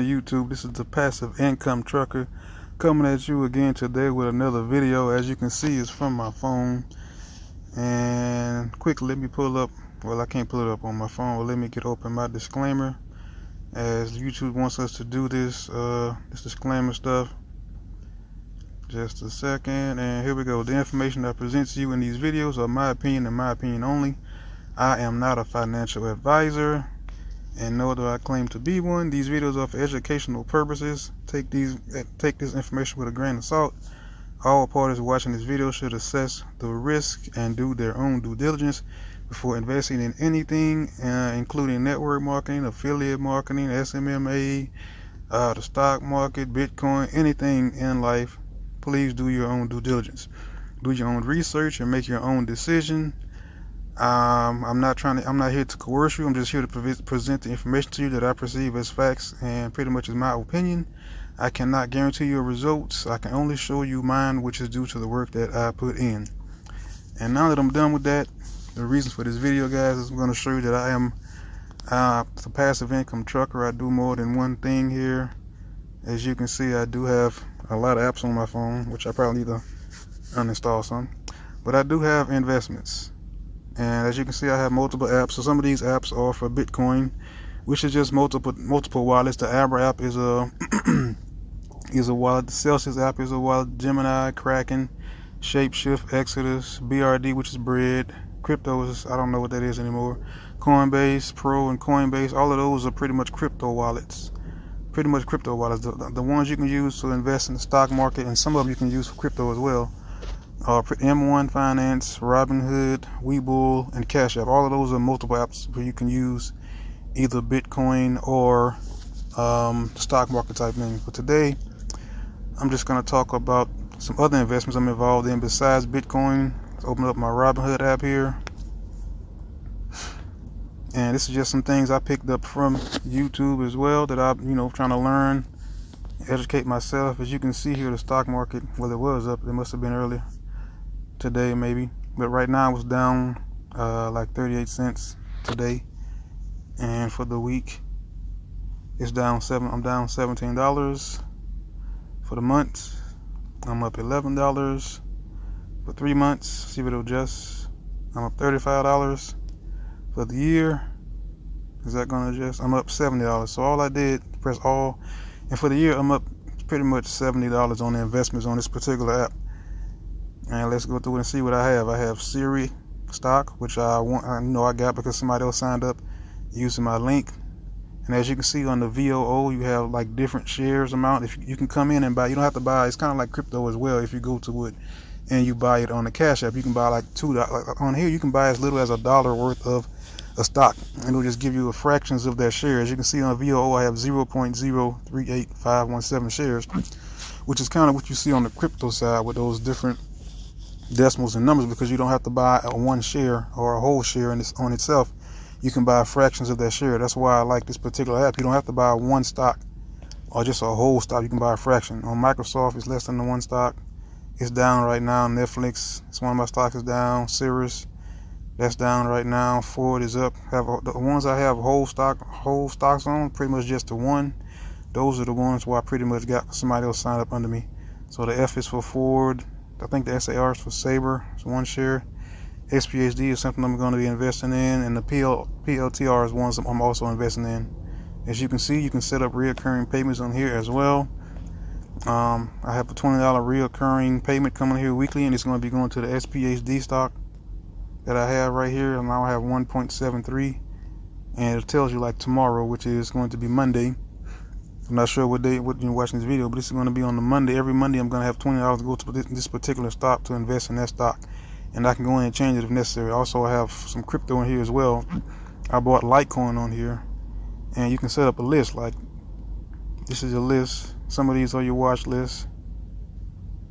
morning, YouTube. This is the Passive Income Trucker coming at you again today with another video. As you can see, it's from my phone. And quickly, let me pull up. Well, I can't pull it up on my phone. Well, let me get open my disclaimer, as YouTube wants us to do this disclaimer stuff. Just a second, and here we go. The information I present to you in these videos are my opinion and my opinion only. I am not a financial advisor, and nor do I claim to be one. These videos are for educational purposes. Take this information with a grain of salt. All parties watching this video should assess the risk and do their own due diligence before investing in anything, including network marketing, affiliate marketing, SMMA, the stock market, Bitcoin, anything in life. Please do your own due diligence. Do your own research and make your own decision. I'm not here to coerce you. I'm just here to present the information to you that I perceive as facts and pretty much is my opinion. I cannot guarantee your results. I can only show you mine, which is due to the work that I put in. And now that I'm done with that, the reasons for this video, guys, is I'm going to show you that I am the passive income trucker. I do more than one thing here. As you can see, I do have a lot of apps on my phone, which I probably need to uninstall some. But I do have investments. And as you can see, I have multiple apps. So some of these apps are for Bitcoin, which is just multiple wallets. The Abra app is a is a wallet. The Celsius app is a wallet. Gemini, Kraken, Shapeshift, Exodus, BRD, which is bread. Crypto is, I don't know what that is anymore. Coinbase Pro and Coinbase, all of those are pretty much crypto wallets. The ones you can use to invest in the stock market, and some of them you can use for crypto as well. M1 Finance, Robinhood, Webull, and Cash App. All of those are multiple apps where you can use either Bitcoin or stock market type thing. But today, I'm just going to talk about some other investments I'm involved in besides Bitcoin. Let's open up my Robinhood app here. And this is just some things I picked up from YouTube as well that I'm, trying to learn, educate myself. As you can see here, the stock market, well, it was up. It must have been earlier today, maybe. But right now, it's down like 38 cents today. And for the week, it's down I'm down $17. For the month, I'm up $11. For 3 months, see what it'll adjust. I'm up $35. For the year, is that going to adjust? I'm up $70. So all I did, press all, and for the year, I'm up pretty much $70 on the investments on this particular app. And let's go through and see what I have. I have Siri stock, which I got because somebody else signed up using my link. And as you can see on the VOO, you have like different shares amount. If you can come in and buy, you don't have to buy. It's kind of like crypto as well. If you go to it and you buy it on the Cash App, you can buy like $2. Like on here, you can buy as little as $1 worth of a stock, and it'll just give you a fractions of that share. As you can see on VOO, I have 0.038517 shares, which is kind of what you see on the crypto side with those different decimals and numbers, because you don't have to buy one share or a whole share on itself. You can buy fractions of that share. That's why I like this particular app. You don't have to buy one stock or just a whole stock. You can buy a fraction. On Microsoft, it's less than the one stock. It's down right now. Netflix, it's one of my stocks, is down. Cirrus, that's down right now. Ford is up. The ones I have whole stocks on, pretty much just the one. Those are the ones where I pretty much got somebody else signed up under me. So the F is for Ford. I think the SAR is for Sabre. It's one share. SPHD is something I'm going to be investing in, and the PLTR is ones I'm also investing in. As you can see, you can set up recurring payments on here as well. I have a $20 recurring payment coming here weekly, and it's going to be going to the SPHD stock that I have right here. And now I have 1.73, and it tells you like tomorrow, which is going to be Monday. I'm not sure what you're watching this video, but this is going to be on the Monday. Every Monday, I'm going to have $20 to go to this particular stock to invest in that stock. And I can go in and change it if necessary. Also, I have some crypto in here as well. I bought Litecoin on here. And you can set up a list. Like, this is a list. Some of these are your watch lists.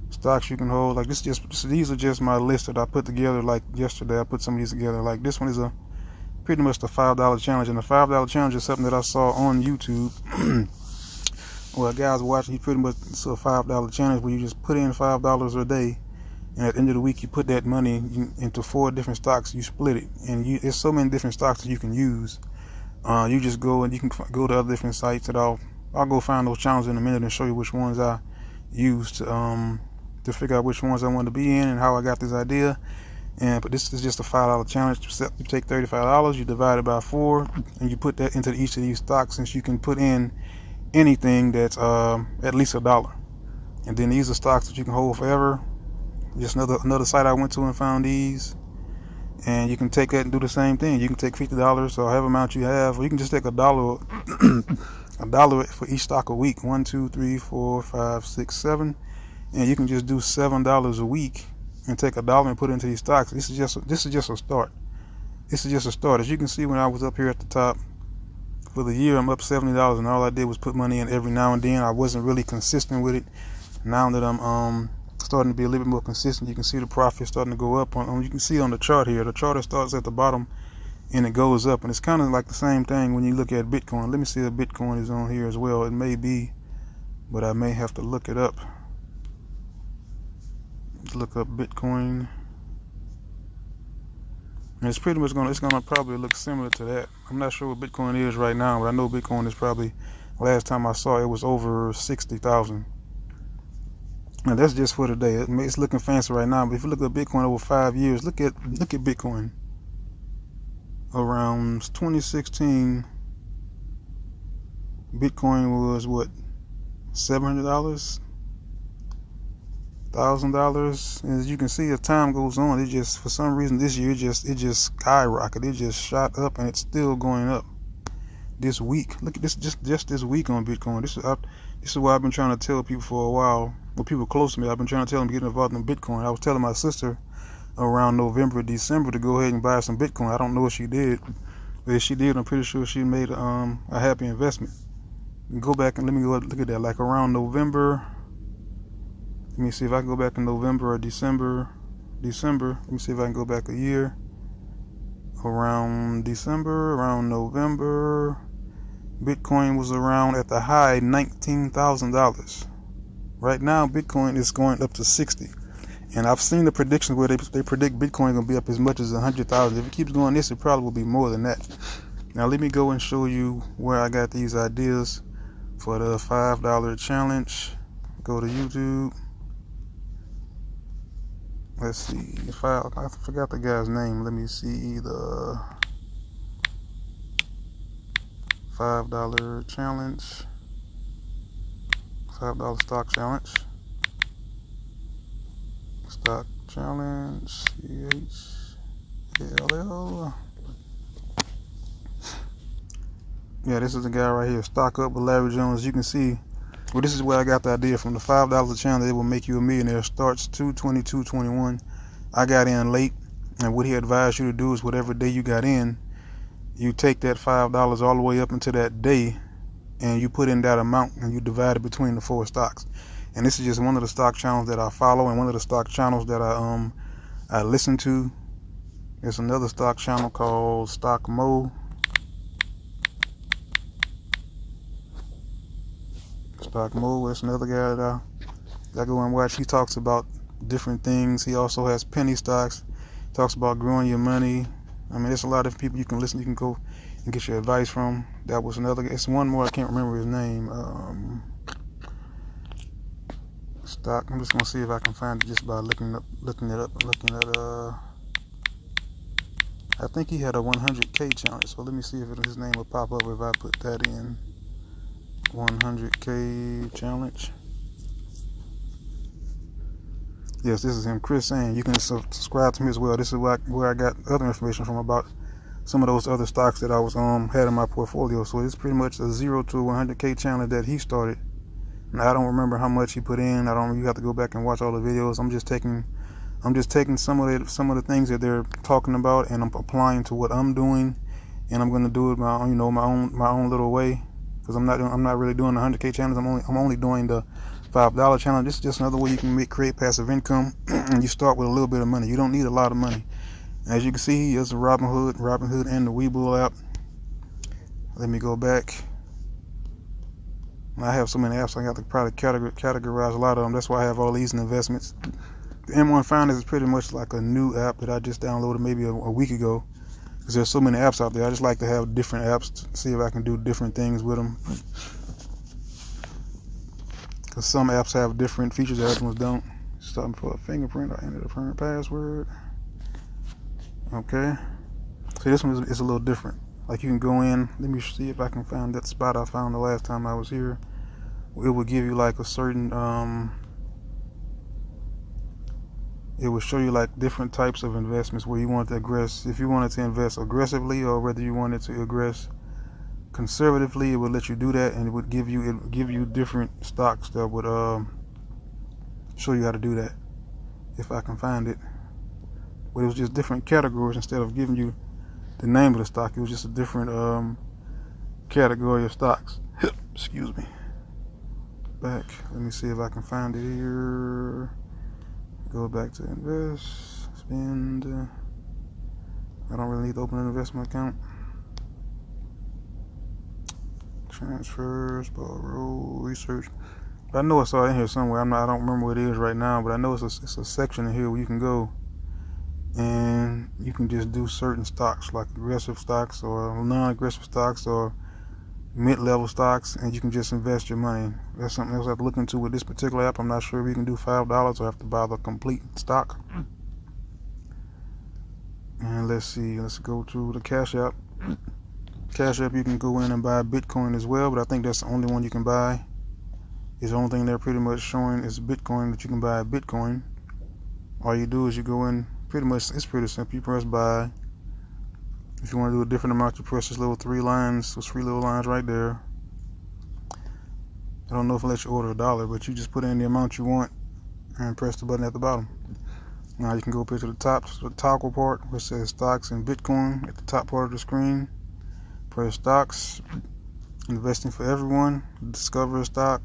Stocks you can hold. Like, these are just my list that I put together. Like, yesterday, I put some of these together. Like, this one is pretty much the $5 challenge. And the $5 challenge is something that I saw on YouTube. Well, a guy was watching. It's a $5 challenge where you just put in $5 a day. And at the end of the week, you put that money into 4 different stocks. You split it, and there's so many different stocks that you can use. You just go and you can go to other different sites that I'll I'll go find those channels in a minute and show you which ones I used to figure out which ones I want to be in and how I got this idea. But this is just a $5 challenge. You take $35, you divide it by 4, and you put that into each of these stocks, since you can put in anything that's at least $1. And then these are stocks that you can hold forever. Just another site I went to and found these. And you can take that and do the same thing. You can take $50 or however amount you have, or you can just take $1 $1 for each stock a week. 1, 2, 3, 4, 5, 6, 7, and you can just do $7 a week and take $1 and put it into these stocks. This is just a start. This is just a start. As you can see, when I was up here at the top for the year, I'm up $70, and all I did was put money in every now and then. I wasn't really consistent with it. Now that I'm starting to be a little bit more consistent, you can see the profit starting to go up. You can see on the chart here, the chart starts at the bottom and it goes up, and it's kind of like the same thing when you look at Bitcoin. Let me see if Bitcoin is on here as well. It may be, but I may have to look it up. Let's look up Bitcoin, and it's pretty much gonna probably look similar to that. I'm not sure what Bitcoin is right now, but I know Bitcoin is probably, last time I saw it was over 60,000. And that's just for today. It's looking fancy right now, but if you look at Bitcoin over 5 years, look at Bitcoin. Around 2016, Bitcoin was what, $700, $1,000. And as you can see, as time goes on, it just, for some reason this year, it just skyrocketed. It just shot up, and it's still going up this week. Look at this, just this week on Bitcoin. This is what I've been trying to tell people for a while. Well, people close to me, I've been trying to tell them to get involved in Bitcoin. I was telling my sister around November, December to go ahead and buy some Bitcoin. I don't know if she did, but if she did, I'm pretty sure she made a happy investment. And go back and let me go look at that. Like around November, let me see if I can go back in November or December. Let me see if I can go back a year. Around December, around November, Bitcoin was around at the high $19,000. Right now, Bitcoin is going up to 60. And I've seen the predictions where they predict Bitcoin going to be up as much as 100,000. If it keeps going this, it probably will be more than that. Now, let me go and show you where I got these ideas for the $5 challenge. Go to YouTube. Let's see. I forgot the guy's name. Let me see the $5 challenge. $5 stock challenge. Stock challenge, CHLL. Yeah, this is the guy right here. Stock Up with Larry Jones. You can see, well, this is where I got the idea from. The $5 challenge, it will make you a millionaire. Starts 2/22/21. I got in late, and what he advised you to do is whatever day you got in, you take that $5 all the way up into that day, and you put in that amount, and you divide it between the 4 stocks. And this is just one of the stock channels that I follow, and one of the stock channels that I listen to. There's another stock channel called Stock Mo. Stock Mo, that's another guy that I go and watch. He talks about different things. He also has penny stocks. Talks about growing your money. I mean, there's a lot of people you can listen. You can go and get your advice from. That was another. It's one more. I can't remember his name. Stock. I'm just gonna see if I can find it just by looking at. I think he had a 100K challenge. So let me see if his name will pop up if I put that in. 100K challenge. Yes, this is him, Chris Sain. You can subscribe to me as well. This is where I got other information from about some of those other stocks that I was had in my portfolio. So it's pretty much a 0 to 100K challenge that he started. Now, I don't remember how much he put in. You have to go back and watch all the videos. I'm just taking some of the things that they're talking about, and I'm applying to what I'm doing, and I'm going to do it my own little way, because I'm not really doing the 100K challenge. I'm only doing the $5 challenge. This is just another way you can create passive income, and you start with a little bit of money. You don't need a lot of money. As you can see, here's the Robinhood, and the Webull app. Let me go back. I have so many apps, I got to probably categorize a lot of them. That's why I have all these investments. The M1 Founders is pretty much like a new app that I just downloaded maybe a week ago, because there's so many apps out there. I just like to have different apps to see if I can do different things with them. because some apps have different features that other ones don't. Starting for a fingerprint, I entered a current password. Okay. So this one is a little different. Like you can go in, let me see if I can find that spot I found the last time I was here. It will give you like a certain, it will show you like different types of investments where you want to if you wanted to invest aggressively or whether you wanted to aggress conservatively. It would let you do that, and it would give you different stocks that would show you how to do that, if I can find it. But it was just different categories. Instead of giving you the name of the stock, it was just a different category of stocks. Excuse me. Back, let me see if I can find it here. Go back to invest, spend. I don't really need to open an investment account. Transfers, borrow, research. I know I saw it in here somewhere. I don't remember what it is right now, but I know it's a section in here where you can go and you can just do certain stocks, like aggressive stocks or non-aggressive stocks or mid-level stocks, and you can just invest your money. That's something else I have to look into with this particular app. I'm not sure if you can do $5 or have to buy the complete stock. And let's see, let's go to the Cash App. Cash App, you can go in and buy Bitcoin as well, but I think that's the only one you can buy. It's the only thing they're pretty much showing is Bitcoin, that you can buy Bitcoin. All you do is you go in, pretty much, it's pretty simple. You press buy. If you want to do a different amount, you press those little three little lines right there. I don't know if it lets you order $1, but you just put in the amount you want and press the button at the bottom. Now you can go up here to the top, to the toggle part where it says stocks and Bitcoin at the top part of the screen. Press stocks, investing for everyone, discover a stock.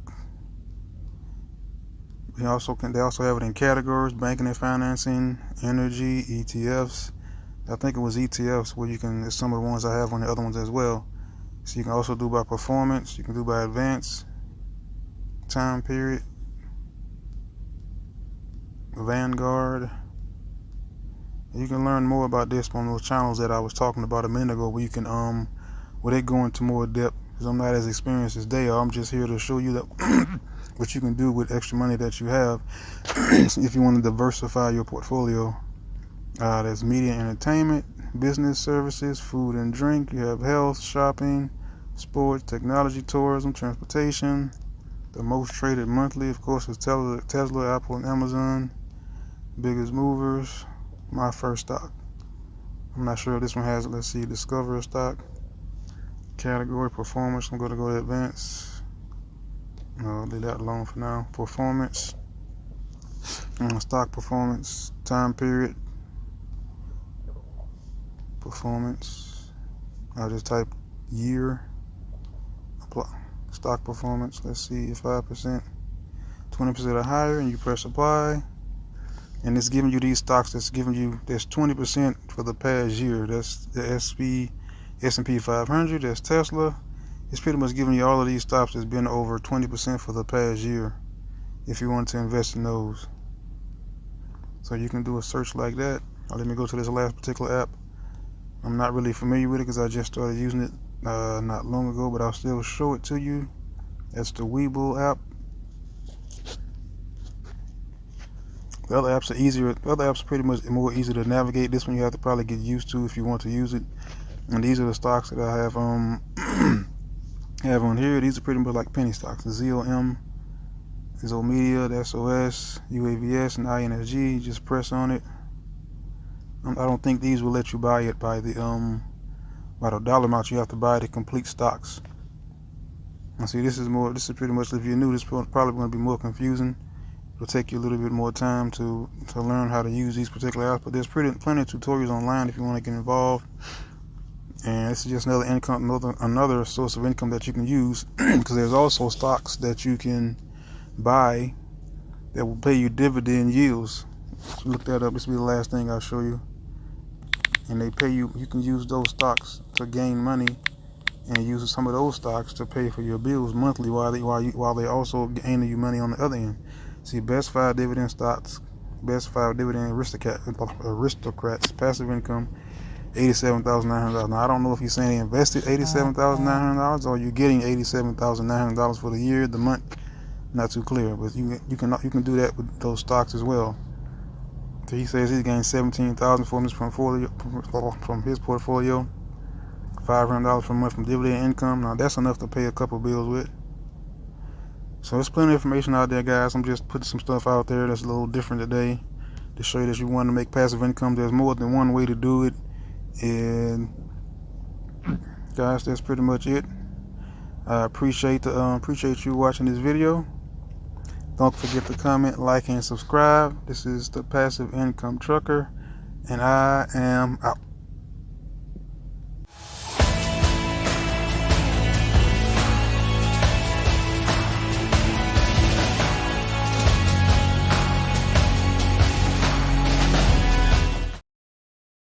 They also have it in categories: banking and financing, energy, ETFs. I think it was ETFs where you can, it's some of the ones I have on the other ones as well. So you can also do by performance, you can do by advance, time period, Vanguard. You can learn more about this on those channels that I was talking about a minute ago, where you can where they go into more depth, because I'm not as experienced as they are. I'm just here to show you that what you can do with extra money that you have if you want to diversify your portfolio. There's media and entertainment, business services, food and drink. You have health, shopping, sports, technology, tourism, transportation. The most traded monthly, of course, is Tesla, Apple, and Amazon. Biggest movers. My first stock. I'm not sure if this one has it. Let's see. Discover a stock. Category performance. I'm going to go to advanced. No, leave that alone for now. Performance. Stock performance. Time period. Performance. I'll just type year. Apply. Stock performance. Let's see, 5%, 20% or higher, and you press apply. And it's giving you these stocks that's 20% for the past year. That's the S&P 500. That's Tesla. It's pretty much giving you all of these stocks that's been over 20% for the past year, if you want to invest in those. So you can do a search like that. Now let me go to this last particular app. I'm not really familiar with it because I just started using it not long ago, but I'll still show it to you. That's the Webull app. The other apps are easier. The other apps are pretty much more easy to navigate. This one you have to probably get used to if you want to use it. And these are the stocks that I have have on here. These are pretty much like penny stocks. The ZOM, Zomedia, the SOS, UAVS, and INSG. You just press on it. I don't think these will let you buy it by the dollar amount. You have to buy the complete stocks. And see, this is pretty much, if you're new, this is probably going to be more confusing. It'll take you a little bit more time to learn how to use these particular apps, but there's plenty of tutorials online if you want to get involved. And this is just another income, another source of income that you can use, because there's also stocks that you can buy that will pay you dividend yields. So look that up. This will be the last thing I'll show you. And they pay you. You can use those stocks to gain money, and use some of those stocks to pay for your bills monthly, while they also gaining you money on the other end. See, best 5 dividend stocks, best 5 dividend aristocrats, passive income, $87,900. Now I don't know if you're saying they invested $87,900 or you're getting $87,900 for the year, the month. not too clear, but you can do that with those stocks as well. So he says he's gained $17,000 from his portfolio, $500 per month from dividend income. Now that's enough to pay a couple bills with. So there's plenty of information out there, guys. I'm just putting some stuff out there that's a little different today to show you that you want to make passive income. There's more than one way to do it, and guys, that's pretty much it. I appreciate you watching this video. Don't forget to comment, like, and subscribe. This is the Passive Income Trucker, and I am out.